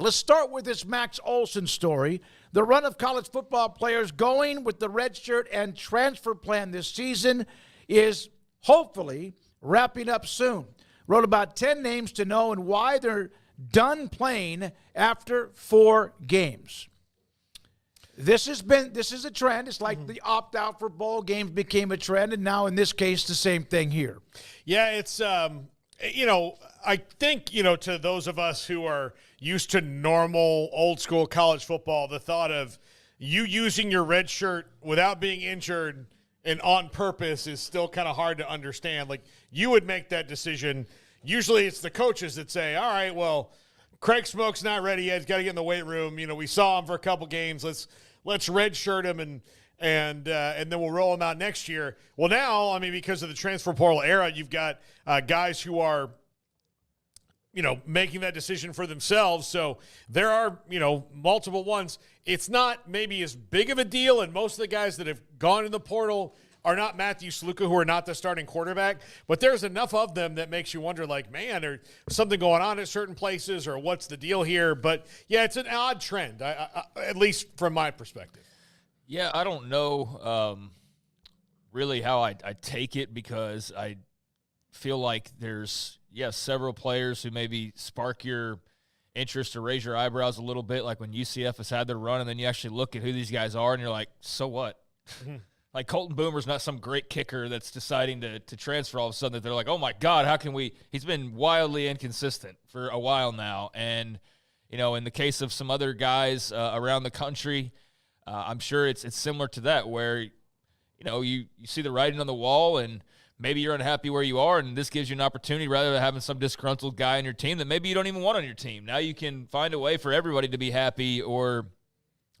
Let's start with this Max Olson story. The run of college football players going with the redshirt and transfer plan this season is hopefully wrapping up soon. Wrote about 10 names to know and why they're done playing after 4 games. This is a trend. It's like the opt-out for bowl games became a trend, and now in this case, the same thing here. Yeah, it's, I think, to those of us who are used to normal, old-school college football, the thought of you using your red shirt without being injured and on purpose is still kind of hard to understand. Like, you would make that decision. Usually it's the coaches that say, all right, well, Craig Smoak's not ready yet. He's got to get in the weight room. We saw him for a couple games. Let's redshirt him and then we'll roll him out next year. Well, now, because of the transfer portal era, you've got guys who are, making that decision for themselves. So there are, multiple ones. It's not maybe as big of a deal, and most of the guys that have gone in the portal are not Matthew Sluka, who are not the starting quarterback, but there's enough of them that makes you wonder, like, man, there's something going on at certain places, or what's the deal here? But, yeah, it's an odd trend, at least from my perspective. Yeah, I don't know really how I take it, because I feel like there's, several players who maybe spark your interest or raise your eyebrows a little bit, like when UCF has had their run, and then you actually look at who these guys are, and you're like, so what? Mm-hmm. Like, Colton Boomer's not some great kicker that's deciding to transfer all of a sudden, that they're like, oh, my God, how can we – he's been wildly inconsistent for a while now. And, in the case of some other guys around the country, I'm sure it's similar to that, where, you see the writing on the wall, and maybe you're unhappy where you are, and this gives you an opportunity, rather than having some disgruntled guy on your team that maybe you don't even want on your team. Now you can find a way for everybody to be happy, or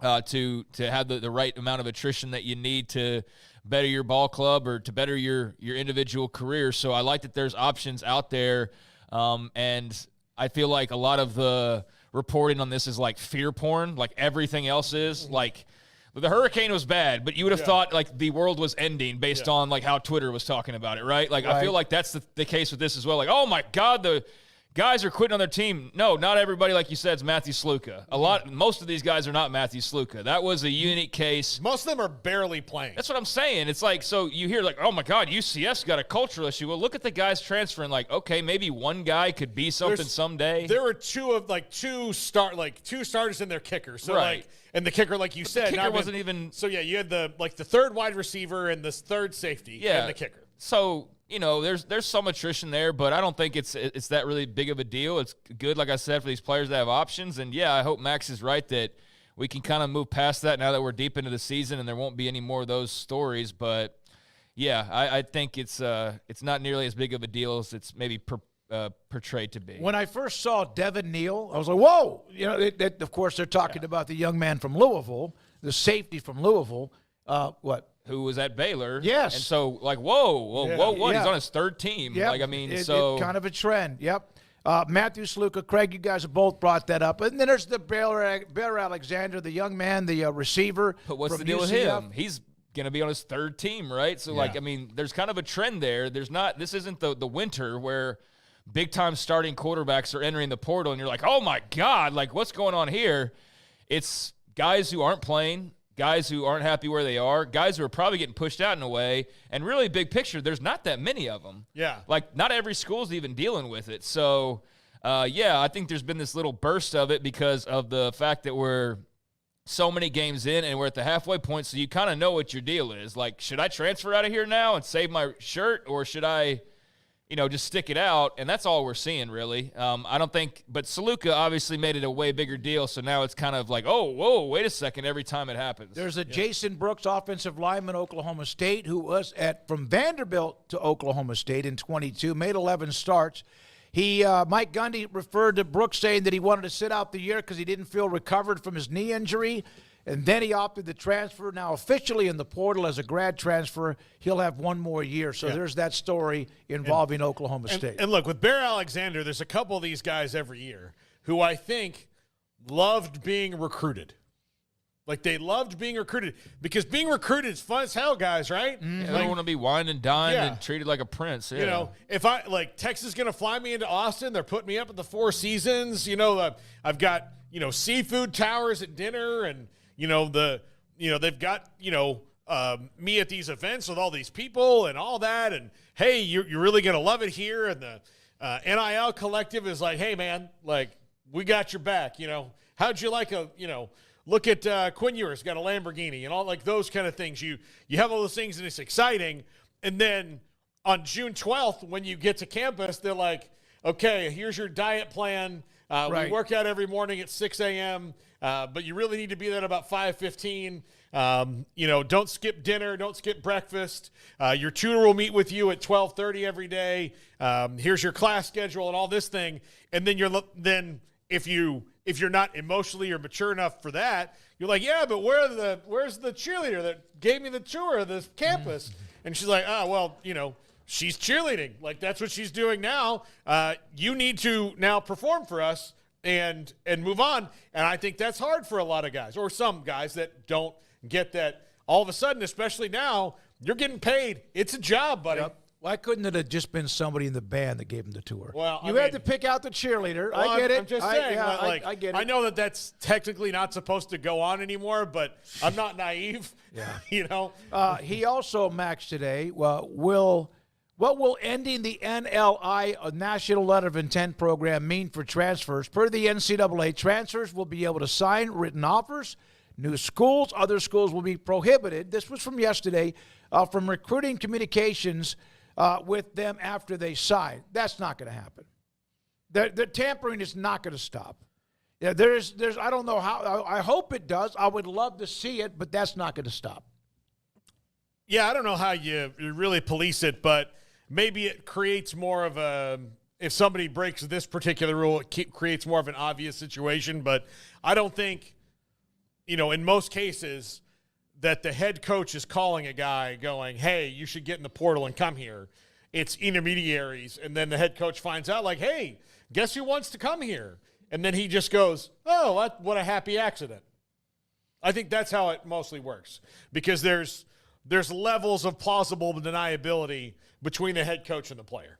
to have the right amount of attrition that you need to better your ball club or to better your individual career. So I like that there's options out there, and I feel like a lot of the reporting on this is like fear porn, like everything else is. Like, the hurricane was bad, but you would have thought like the world was ending based on like how Twitter was talking about it, right? Like, I feel like that's the case with this as well. Like, oh my God, the guys are quitting on their team. No, not everybody, like you said, is Matthew Sluka. Most of these guys are not Matthew Sluka. That was a unique case. Most of them are barely playing. That's what I'm saying. It's like, so you hear like, oh my God, UCF's got a cultural issue. Well, look at the guys transferring. Like, okay, maybe one guy could be something someday. There were two starters in their kicker. So right. And the kicker, like you said, the kicker wasn't even. So yeah, you had the third wide receiver and the third safety. Yeah, and the kicker. So, there's some attrition there, but I don't think it's that really big of a deal. It's good, like I said, for these players to have options. And, yeah, I hope Max is right that we can kind of move past that now that we're deep into the season and there won't be any more of those stories. But, yeah, I think it's not nearly as big of a deal as it's maybe portrayed to be. When I first saw Devin Neal, I was like, whoa. Of course, they're talking about the young man from Louisville, the safety from Louisville. Who was at Baylor. Yes. And so, like, whoa, what? He's on his third team. Yep. Like, It's kind of a trend. Yep. Matthew Sluka, Craig, you guys have both brought that up. And then there's the Baylor Alexander, the young man, the receiver. But what's the deal with him? He's going to be on his third team, right? So, there's kind of a trend there. This isn't the winter where big-time starting quarterbacks are entering the portal, and you're like, oh, my God, like, what's going on here? It's guys who aren't playing, guys who aren't happy where they are, guys who are probably getting pushed out in a way, and really, big picture, there's not that many of them. Yeah. Like, not every school's even dealing with it. So, I think there's been this little burst of it because of the fact that we're so many games in and we're at the halfway point, so you kind of know what your deal is. Like, should I transfer out of here now and save my shirt, or should I just stick it out? And that's all we're seeing, really. I don't think – but Sluka obviously made it a way bigger deal, so now it's kind of like, oh, whoa, wait a second, every time it happens. There's a Jason Brooks, offensive lineman, Oklahoma State, who was from Vanderbilt to Oklahoma State in 22, made 11 starts. Mike Gundy referred to Brooks saying that he wanted to sit out the year because he didn't feel recovered from his knee injury. And then he opted to transfer. Now officially in the portal as a grad transfer, he'll have one more year. So there's that story involving Oklahoma State. And look, with Bear Alexander, there's a couple of these guys every year who I think loved being recruited. Like, they loved being recruited because being recruited is fun as hell, guys, right? Mm-hmm. Yeah, they don't want to be wined and dined and treated like a prince. Yeah. If Texas is going to fly me into Austin, they're putting me up at the Four Seasons. I've got seafood towers at dinner, and they've got me at these events with all these people and all that, and hey, you're really gonna love it here, and the NIL collective is like, hey man, like we got your back. How'd you like look at Quinn Ewers got a Lamborghini and all like those kind of things. You have all those things and it's exciting, and then on June 12th when you get to campus, they're like, okay, here's your diet plan. We work out every morning at 6 a.m., but you really need to be there at about 5:15. Don't skip dinner. Don't skip breakfast. Your tutor will meet with you at 12:30 every day. Here's your class schedule and all this thing. And then if you're not emotionally or mature enough for that, you're like, yeah, but where's the cheerleader that gave me the tour of this campus? And she's like, she's cheerleading. Like, that's what she's doing now. You need to now perform for us and move on. And I think that's hard for a lot of guys, or some guys that don't get that. All of a sudden, especially now, you're getting paid. It's a job, buddy. Yep. Why couldn't it have just been somebody in the band that gave him the tour? Well, you had to pick out the cheerleader. Well, I get it. I'm just saying. I get it. I know that's technically not supposed to go on anymore, but I'm not naive. Yeah. He also, Max, today, what will ending the NLI, a National Letter of Intent program, mean for transfers? Per the NCAA, transfers will be able to sign written offers. New schools, other schools will be prohibited. This was from yesterday, from recruiting communications with them after they sign. That's not going to happen. The tampering is not going to stop. Yeah, there's. I don't know how. I hope it does. I would love to see it, but that's not going to stop. Yeah, I don't know how you really police it, but maybe it creates more of a. If somebody breaks this particular rule, it creates more of an obvious situation. But I don't think, in most cases, that the head coach is calling a guy going, hey, you should get in the portal and come here. It's intermediaries. And then the head coach finds out, like, hey, guess who wants to come here? And then he just goes, oh, what a happy accident. I think that's how it mostly works, because there's levels of plausible deniability between the head coach and the player.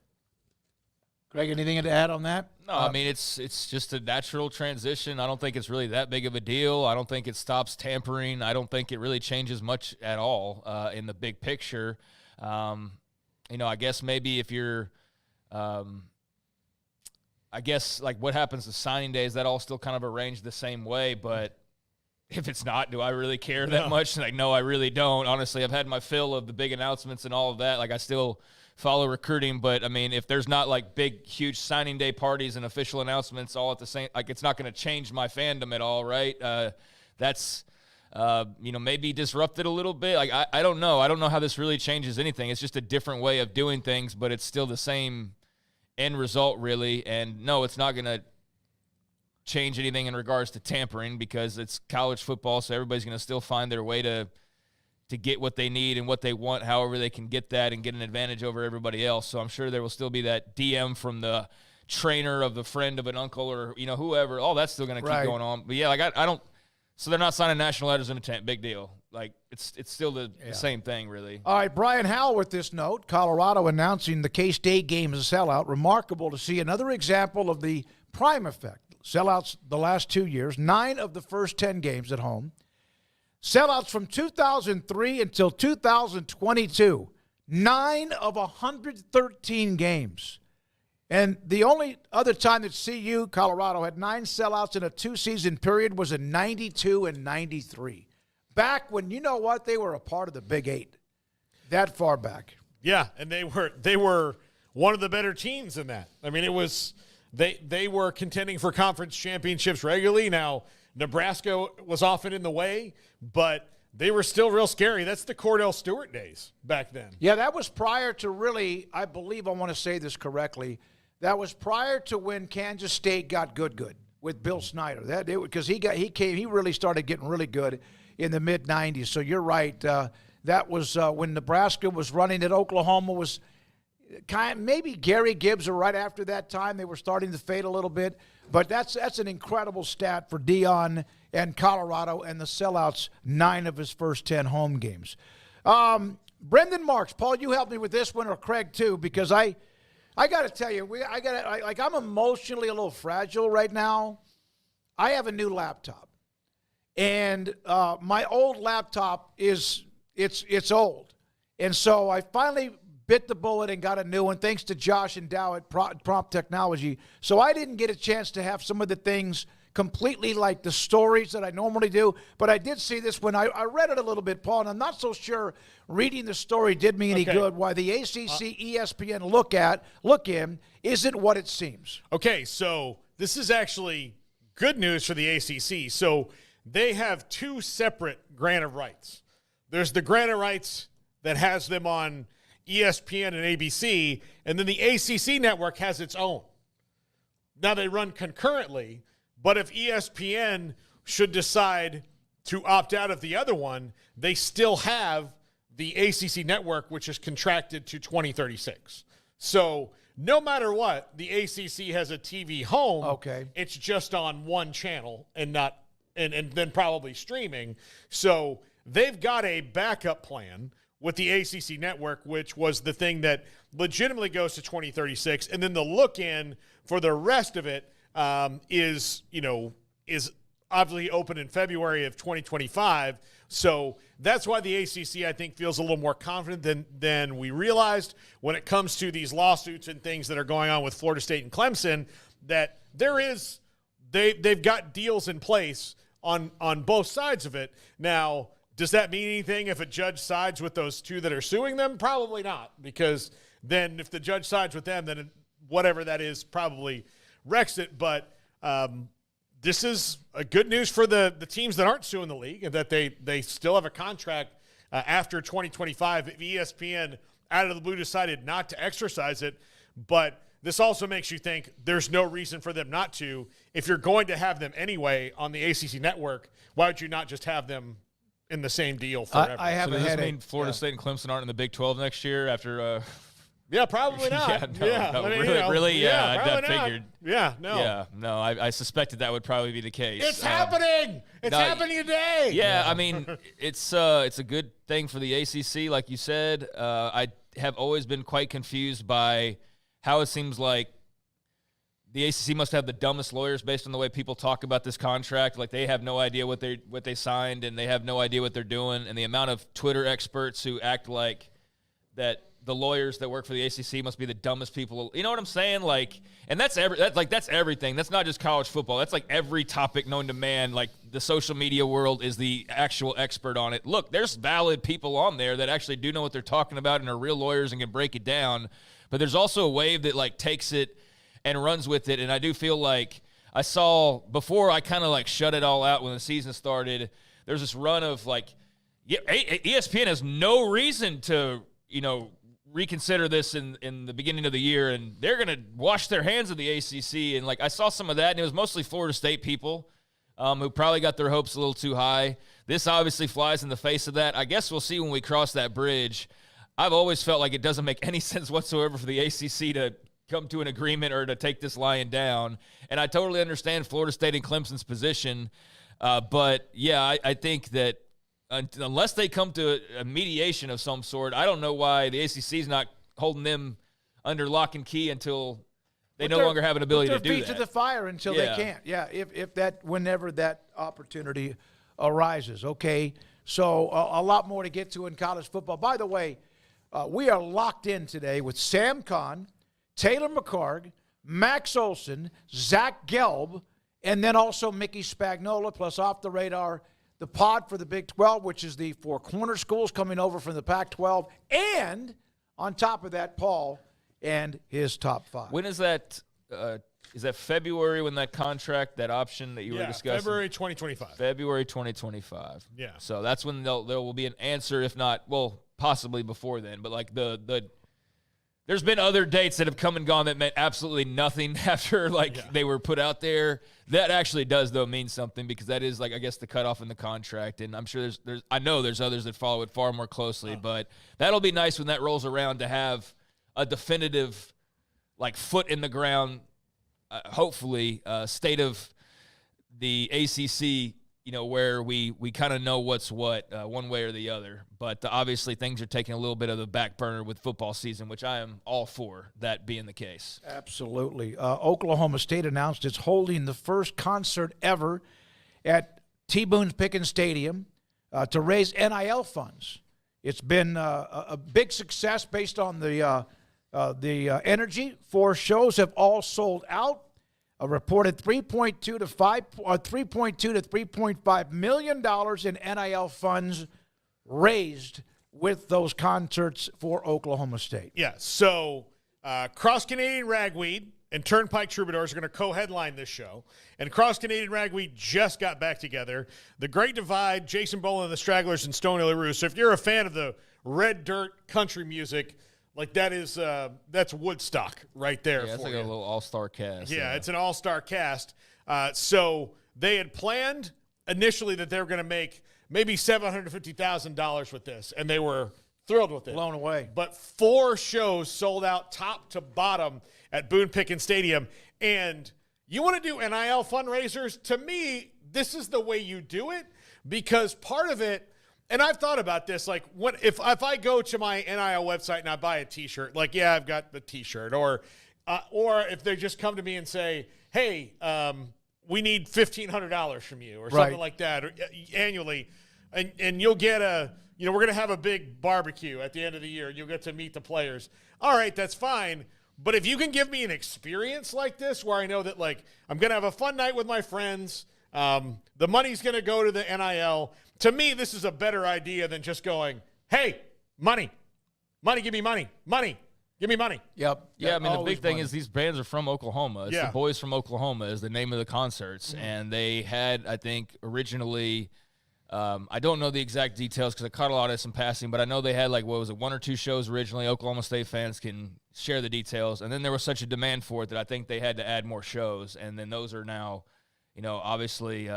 Greg, anything to add on that? No, I mean, it's just a natural transition. I don't think it's really that big of a deal. I don't think it stops tampering. I don't think it really changes much at all in the big picture. I guess maybe if you're like what happens to signing days, that all still kind of arranged the same way. But if it's not, do I really care that much? Like, no, I really don't. Honestly, I've had my fill of the big announcements and all of that. Like, I still follow recruiting, but I mean, if there's not like big, huge signing day parties and official announcements all at the same, like, it's not going to change my fandom at all, right? That's, maybe disrupted a little bit. Like, I don't know. I don't know how this really changes anything. It's just a different way of doing things, but it's still the same end result, really. And no, it's not going to change anything in regards to tampering, because it's college football, so everybody's going to still find their way to get what they need and what they want, however they can get that and get an advantage over everybody else. So I'm sure there will still be that DM from the trainer of the friend of an uncle or, whoever. All that's still going to keep going on. But, yeah, like I don't – so they're not signing national letters of intent. Big deal. Like, it's still the same thing, really. All right, Brian Howell with this note. Colorado announcing the K-State game as a sellout. Remarkable to see another example of the prime effect. Sellouts the last 2 years, 9 of the first 10 games at home. Sellouts from 2003 until 2022, 9 of 113 games. And the only other time that CU, Colorado, had 9 sellouts in a 2-season period was in 92 and 93. Back when, they were a part of the Big Eight. That far back. Yeah, and they were one of the better teams in that. I mean, it was they were contending for conference championships regularly. Now, Nebraska was often in the way, but they were still real scary. That's the Cordell Stewart days back then. Yeah, that was prior to really, I believe I want to say this correctly, that was prior to when Kansas State got good with Bill Snyder. Because he really started getting really good in the mid-'90s. So you're right. That was when Nebraska was running it. Oklahoma was maybe Gary Gibbs, or right after that time they were starting to fade a little bit. But that's an incredible stat for Dion and Colorado and the sellouts, 9 of his first 10 home games. Brendan Marks, Paul, you helped me with this one, or Craig too, because I got to tell you, I'm emotionally a little fragile right now. I have a new laptop, and my old laptop it's old, and so I finally bit the bullet and got a new one, thanks to Josh and Dow at Prompt Technology. So I didn't get a chance to have some of the things completely like the stories that I normally do, but I did see this when I read it a little bit, Paul, and I'm not so sure reading the story did me any good. Why the ACC ESPN look in isn't what it seems. Okay, so this is actually good news for the ACC. So they have two separate grant of rights. There's the grant of rights that has them on ESPN and ABC, and then the ACC network has its own. Now they run concurrently, but if ESPN should decide to opt out of the other one, they still have the ACC network, which is contracted to 2036. So no matter what, the ACC has a TV home. Okay. It's just on one channel and not and then probably streaming. So they've got a backup plan with the ACC network, which was the thing that legitimately goes to 2036. And then the look in for the rest of it is obviously open in February of 2025. So that's why the ACC, I think, feels a little more confident than we realized when it comes to these lawsuits and things that are going on with Florida State and Clemson, that they've got deals in place on both sides of it. Now, does that mean anything if a judge sides with those two that are suing them? Probably not, because then if the judge sides with them, then whatever that is probably wrecks it. But this is a good news for the teams that aren't suing the league, and that they still have a contract after 2025 if ESPN out of the blue decided not to exercise it. But this also makes you think there's no reason for them not to. If you're going to have them anyway on the ACC network, why would you not just have them in the same deal forever? I have so a does this headache. mean Florida State and Clemson aren't in the Big 12 next year after Yeah, probably not. Really, I figured. Yeah, no. Yeah, no, I suspected that would probably be the case. It's happening. It's happening today. Yeah, I mean, it's a good thing for the ACC, like you said. I have always been quite confused by how it seems like the ACC must have the dumbest lawyers based on the way people talk about this contract. Like, they have no idea what they signed, and they have no idea what they're doing. And the amount of Twitter experts who act like that the lawyers that work for the ACC must be the dumbest people. You know what I'm saying? Like, and that's everything. That's not just college football. That's like every topic known to man. Like, the social media world is the actual expert on it. Look, there's valid people on there that actually do know what they're talking about and are real lawyers and can break it down. But there's also a wave that like takes it and runs with it. And I do feel like I saw before I kind of like shut it all out when the season started, there's this run of like, ESPN has no reason to, reconsider this in the beginning of the year, and they're going to wash their hands of the ACC. And like, I saw some of that, and it was mostly Florida State people who probably got their hopes a little too high. This obviously flies in the face of that. I guess we'll see when we cross that bridge. I've always felt like it doesn't make any sense whatsoever for the ACC to come to an agreement or to take this lying down. And I totally understand Florida State and Clemson's position. But, yeah, I think that unless they come to a mediation of some sort, I don't know why the ACC is not holding them under lock and key until they no longer have an ability to do that. Put their feet to the fire until they can't. Yeah, whenever that opportunity arises. Okay, so a lot more to get to in college football. By the way, we are locked in today with Sam Kahn, Taylor McCarg, Max Olson, Zach Gelb, and then also Mickey Spagnola, plus Off the Radar, the pod for the Big 12, which is the four corner schools coming over from the Pac-12. And on top of that, Paul and his top five. When is that? Is that February when that contract, that option that you were discussing? February 2025. February 2025. Yeah. So that's when there will be an answer, if not, well, possibly before then. But like there's been other dates that have come and gone that meant absolutely nothing after they were put out there. That actually does, though, mean something, because that is, like, I guess, the cutoff in the contract. And I'm sure I know there's others that follow it far more closely. But that'll be nice when that rolls around to have a definitive, like, foot in the ground, hopefully, state of the ACC where we kind of know what's what one way or the other. But obviously things are taking a little bit of the back burner with football season, which I am all for that being the case. Absolutely. Oklahoma State announced it's holding the first concert ever at T. Boone Pickens Stadium to raise NIL funds. It's been a big success based on the energy. 4 shows have all sold out. A reported $3.2 to $3.5 million in NIL funds raised with those concerts for Oklahoma State. Yeah, so Cross Canadian Ragweed and Turnpike Troubadours are going to co-headline this show. And Cross Canadian Ragweed just got back together. The Great Divide, Jason Boland and the Stragglers, and Stoney LaRue. So if you're a fan of the red dirt country music, like that's Woodstock right there. Yeah, it's like you. a little all-star cast. Yeah, it's an all-star cast. So they had planned initially that they were going to make maybe $750,000 with this, and they were thrilled with it. Blown away. But 4 shows sold out top to bottom at Boone Pickens Stadium. And you want to do NIL fundraisers? To me, this is the way you do it, because part of it, and I've thought about this, like if I go to my NIL website and I buy a T-shirt, like, yeah, I've got the T-shirt, or if they just come to me and say, hey, we need $1,500 from you or something like that, or annually, and you'll get we're going to have a big barbecue at the end of the year. You'll get to meet the players. All right, that's fine. But if you can give me an experience like this where I know that, like, I'm going to have a fun night with my friends, the money's going to go to the NIL. To me, this is a better idea than just going, hey, money, give me money, give me money. Yep. Yeah, I mean, the Always big thing money. is these bands are from Oklahoma. It's the Boys from Oklahoma is the name of the concerts. Mm-hmm. And they had, I think, originally I don't know the exact details because I caught a lot of this in passing, but I know they had, like, 1 or 2 shows originally. Oklahoma State fans can share the details. And then there was such a demand for it that I think they had to add more shows. And then those are now, obviously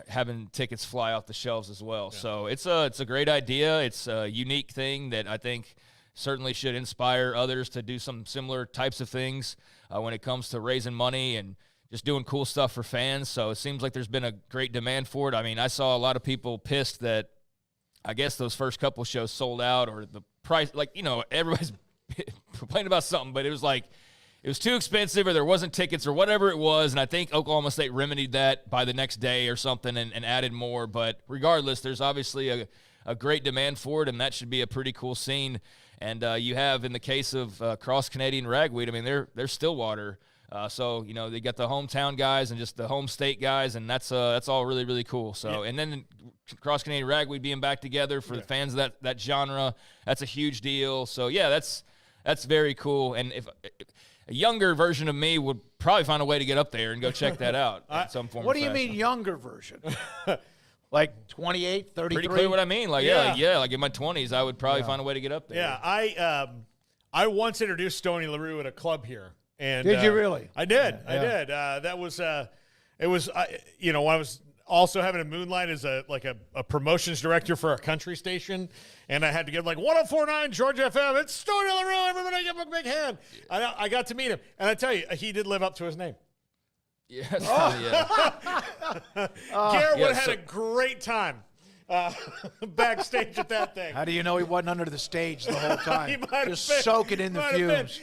having tickets fly off the shelves as well. Yeah. So it's a great idea. It's a unique thing that I think certainly should inspire others to do some similar types of things when it comes to raising money and just doing cool stuff for fans. So it seems like there's been a great demand for it. I mean, I saw a lot of people pissed that I guess those first couple shows sold out, or the price, like, everybody's complaining about something, but it was like, it was too expensive, or there wasn't tickets, or whatever it was, and I think Oklahoma State remedied that by the next day or something and added more. But regardless, there's obviously a great demand for it, and that should be a pretty cool scene. And you have, in the case of Cross Canadian Ragweed, I mean, they're Stillwater. So, they got the hometown guys and just the home state guys, and that's all really, really cool. So, and then Cross Canadian Ragweed being back together for the fans of that genre, that's a huge deal. So, yeah, that's very cool. And if a younger version of me would probably find a way to get up there and go check that out in some form. What do you mean younger version? Like 28, 33? Pretty clear what I mean. Like, yeah, like in my 20s, I would probably find a way to get up there. Yeah, I once introduced Stoney LaRue at a club here. And, did you really? I did. Yeah. I did. That was it was when I was also having a moonlight as a promotions director for a country station, and I had to give 104.9 George FM. It's Stoney LaRue. Everybody give him a big hand. I got to meet him, and I tell you, he did live up to his name. Yes. Garrett would have had a great time backstage at that thing. How do you know he wasn't under the stage the whole time? He might Just have been. soaking in the fumes.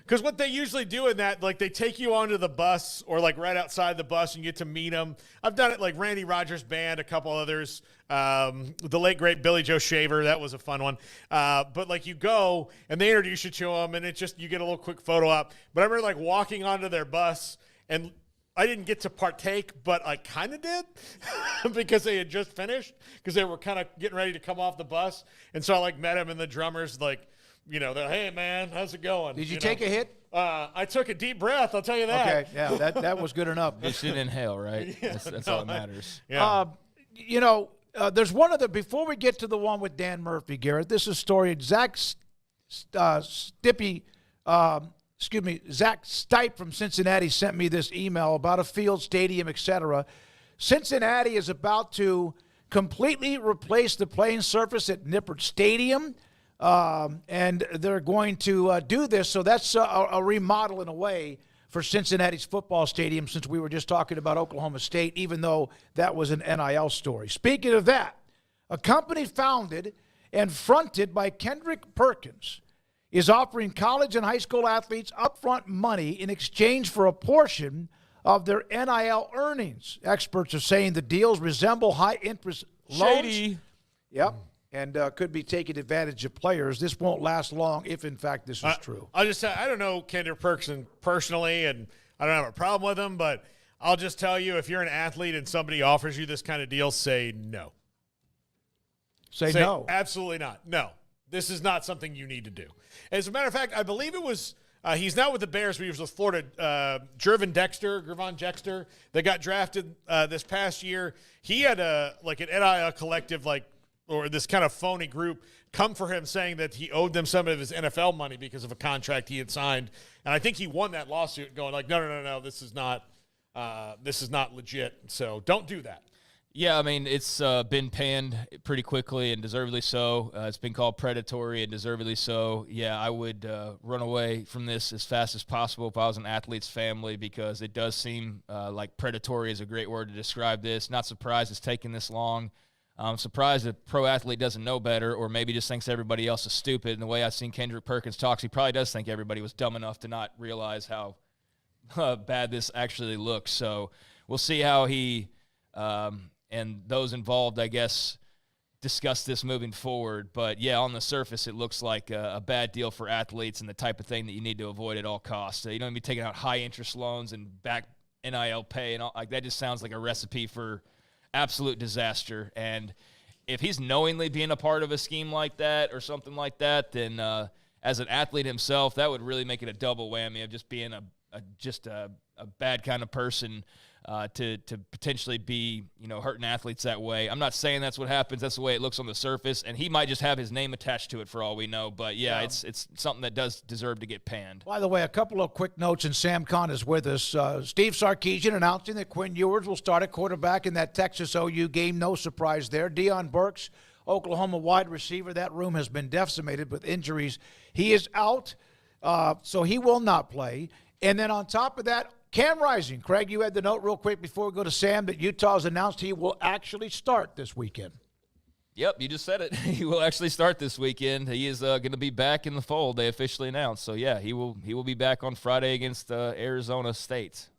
Because what they usually do in that, they take you onto the bus or right outside the bus and you get to meet them. I've done it Randy Rogers Band, a couple others, the late great Billy Joe Shaver. That was a fun one. But you go and they introduce you to them, and you get a little quick photo op. But I remember walking onto their bus, and I didn't get to partake, but I kind of did because they had just finished, because they were kind of getting ready to come off the bus. And so I met him, and the drummers they're, hey man, how's it going? Did you take a hit? I took a deep breath, I'll tell you that. Okay, yeah, that was good enough. You should inhale, right? Yeah, that's all that matters. Yeah. There's one other, before we get to the one with Dan Murphy, Garrett, this is a story. Zach Stipe from Cincinnati sent me this email about a field, stadium, etc. Cincinnati is about to completely replace the playing surface at Nippert Stadium, and they're going to do this. So that's a remodel in a way for Cincinnati's football stadium, since we were just talking about Oklahoma State, even though that was an NIL story. Speaking of that, a company founded and fronted by Kendrick Perkins is offering college and high school athletes upfront money in exchange for a portion of their NIL earnings. Experts are saying the deals resemble high-interest loans. Shady. Yep, and could be taking advantage of players. This won't last long if, in fact, this is true. I don't know Kendrick Perkins personally, and I don't have a problem with him, but I'll just tell you, if you're an athlete and somebody offers you this kind of deal, say no. Say no. Absolutely not. No. This is not something you need to do. As a matter of fact, I believe it was he's now with the Bears, but he was with Florida. Gervon Dexter, that got drafted this past year. He had an NIL collective, or this kind of phony group, come for him saying that he owed them some of his NFL money because of a contract he had signed. And I think he won that lawsuit, going like, no, this is not legit. So don't do that. Yeah, I mean, it's been panned pretty quickly and deservedly so. It's been called predatory and deservedly so. Yeah, I would run away from this as fast as possible if I was an athlete's family, because it does seem like predatory is a great word to describe this. Not surprised it's taken this long. I'm surprised a pro athlete doesn't know better, or maybe just thinks everybody else is stupid. And the way I've seen Kendrick Perkins talks, he probably does think everybody was dumb enough to not realize how bad this actually looks. So we'll see how he and those involved, I guess, discuss this moving forward. But, yeah, on the surface, it looks like a bad deal for athletes and the type of thing that you need to avoid at all costs. You don't need to be taking out high-interest loans and back NIL pay and all. Like, that just sounds like a recipe for absolute disaster. And if he's knowingly being a part of a scheme like that or something like that, then as an athlete himself, that would really make it a double whammy of just being a bad kind of person to potentially be, hurting athletes that way. I'm not saying that's what happens. That's the way it looks on the surface, and he might just have his name attached to it for all we know. But, yeah. It's something that does deserve to get panned. By the way, a couple of quick notes, and Sam Conn is with us. Steve Sarkisian announcing that Quinn Ewers will start at quarterback in that Texas OU game. No surprise there. Deion Burks, Oklahoma wide receiver. That room has been decimated with injuries. He is out, so he will not play. And then on top of that, Cam Rising. Craig, you had the note real quick before we go to Sam that Utah has announced he will actually start this weekend. Yep, you just said it. He will actually start this weekend. He is going to be back in the fold. They officially announced. So, yeah, he will be back on Friday against Arizona State.